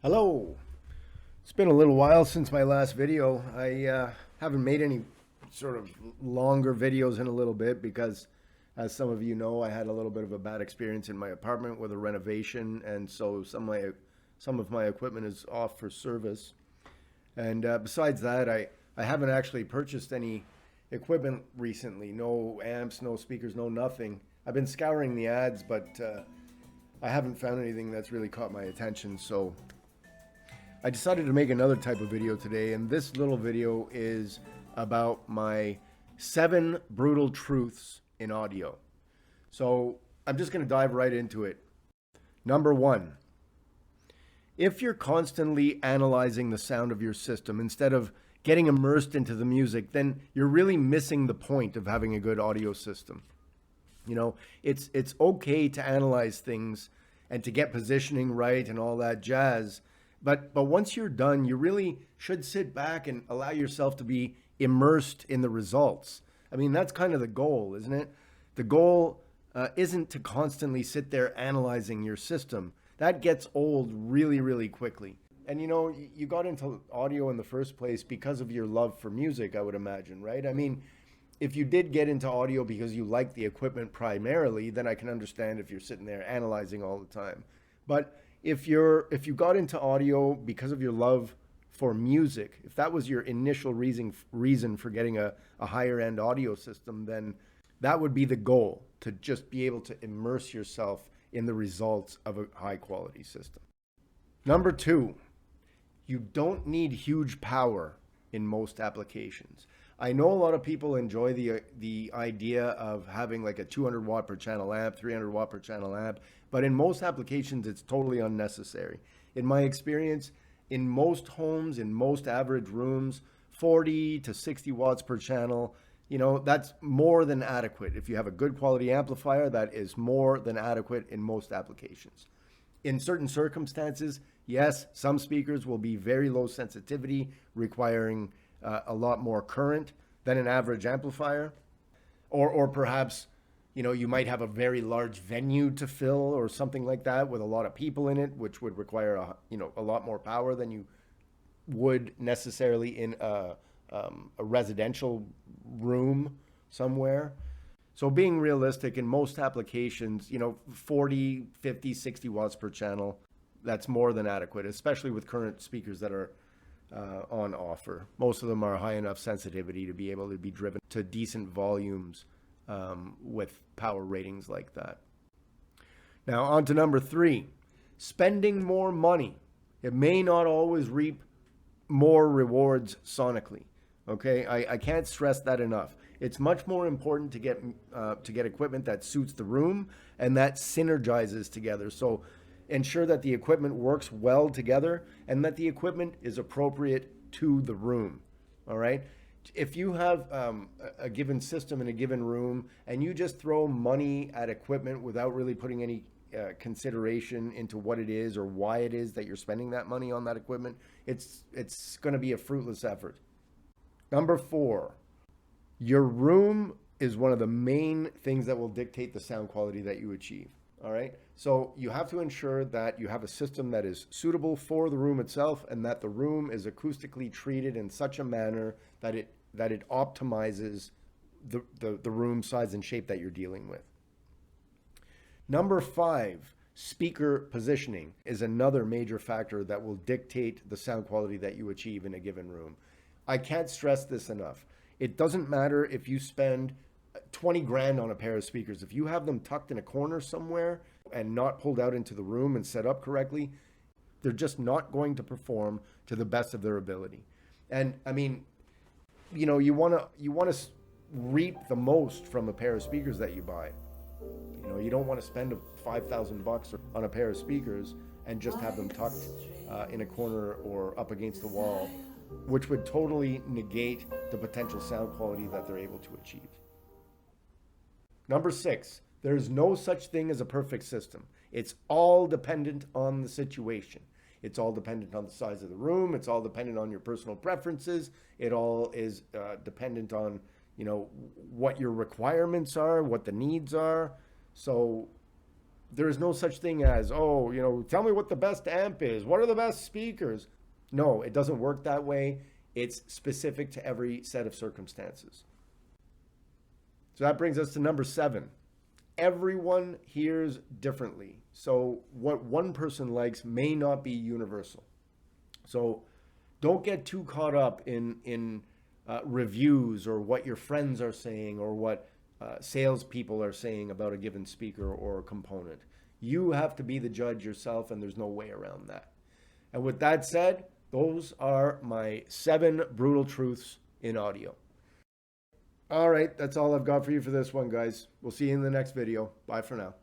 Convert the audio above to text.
Hello. It's been a little while since my last video. I haven't made any sort of longer videos in a little bit because, as some of you know, I had a little bit of a bad experience in my apartment with a renovation, and so some of my equipment is off for service. And besides that, I haven't actually purchased any equipment recently. No amps, no speakers, no nothing. I've been scouring the ads, but I haven't found anything that's really caught my attention. So I decided to make another type of video today, and this little video is about my 7 brutal truths in audio. So I'm just going to dive right into it. Number 1, if you're constantly analyzing the sound of your system instead of getting immersed into the music, then you're really missing the point of having a good audio system. You know, it's okay to analyze things and to get positioning right and all that jazz. But once you're done, you really should sit back and allow yourself to be immersed in the results. I mean, that's kind of the goal, isn't it? The goal isn't to constantly sit there analyzing your system. That gets old really, really quickly. And you know, you got into audio in the first place because of your love for music, I would imagine, right? I mean, if you did get into audio because you like the equipment primarily, then I can understand if you're sitting there analyzing all the time. But if you got into audio because of your love for music, if that was your initial reason for getting a higher end audio system, then that would be the goal, to just be able to immerse yourself in the results of a high quality system. Number 2, you don't need huge power in most applications. I know a lot of people enjoy the idea of having like a 200 watt per channel amp, 300 watt per channel amp, but in most applications it's totally unnecessary. In my experience, in most homes, in most average rooms, 40 to 60 watts per channel, you know, that's more than adequate. If you have a good quality amplifier, that is more than adequate in most applications. In certain circumstances, yes, some speakers will be very low sensitivity, requiring a lot more current than an average amplifier. Or perhaps, you know, you might have a very large venue to fill or something like that with a lot of people in it, which would require a lot more power than you would necessarily in a residential room somewhere. So being realistic, in most applications, you know, 40, 50, 60 watts per channel, that's more than adequate, especially with current speakers that are on offer. Most of them are high enough sensitivity to be able to be driven to decent volumes with power ratings like that. Now on to number 3, spending more money. It may not always reap more rewards sonically. Okay, I can't stress that enough. It's much more important to get equipment that suits the room and that synergizes together. So ensure that the equipment works well together and that the equipment is appropriate to the room. All right. If you have a given system in a given room and you just throw money at equipment without really putting any consideration into what it is or why it is that you're spending that money on that equipment, it's going to be a fruitless effort. Number 4, your room is one of the main things that will dictate the sound quality that you achieve. All right. So you have to ensure that you have a system that is suitable for the room itself and that the room is acoustically treated in such a manner that it optimizes the room size and shape that you're dealing with. Number 5, speaker positioning is another major factor that will dictate the sound quality that you achieve in a given room. I can't stress this enough. It doesn't matter if you spend 20 grand on a pair of speakers. If you have them tucked in a corner somewhere and not pulled out into the room and set up correctly, they're just not going to perform to the best of their ability. And I mean, you know, you want to reap the most from a pair of speakers that you buy. You know, you don't want to spend $5,000 on a pair of speakers and just have them tucked in a corner or up against the wall, which would totally negate the potential sound quality that they're able to achieve. Number 6, there's no such thing as a perfect system. It's all dependent on the situation. It's all dependent on the size of the room. It's all dependent on your personal preferences. It all is dependent on, you know, what your requirements are, what the needs are. So There is no such thing as, oh, tell me what the best amp is. What are the best speakers? No, it doesn't work that way. It's specific to every set of circumstances. So that brings us to number 7. Everyone hears differently. So what one person likes may not be universal. So don't get too caught up in reviews or what your friends are saying or what salespeople are saying about a given speaker or component. You have to be the judge yourself, and there's no way around that. And with that said, those are my 7 brutal truths in audio. All right, that's all I've got for you for this one, guys. We'll see you in the next video. Bye for now.